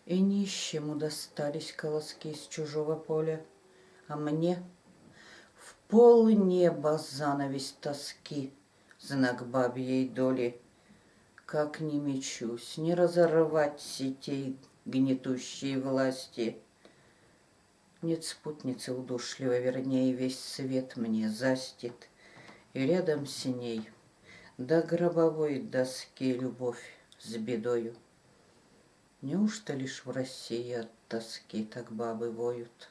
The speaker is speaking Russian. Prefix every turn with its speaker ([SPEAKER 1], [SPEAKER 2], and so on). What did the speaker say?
[SPEAKER 1] И нищему достались колоски с чужого поля, а мне в пол неба занавесь тоски, знак бабьей доли. Как не мечусь, не разорвать сетей гнетущей власти. Нет спутницы удушливой, вернее, весь свет мне застит, и рядом с ней до гробовой доски любовь с бедою. Неужто лишь в России от тоски так бабы воют?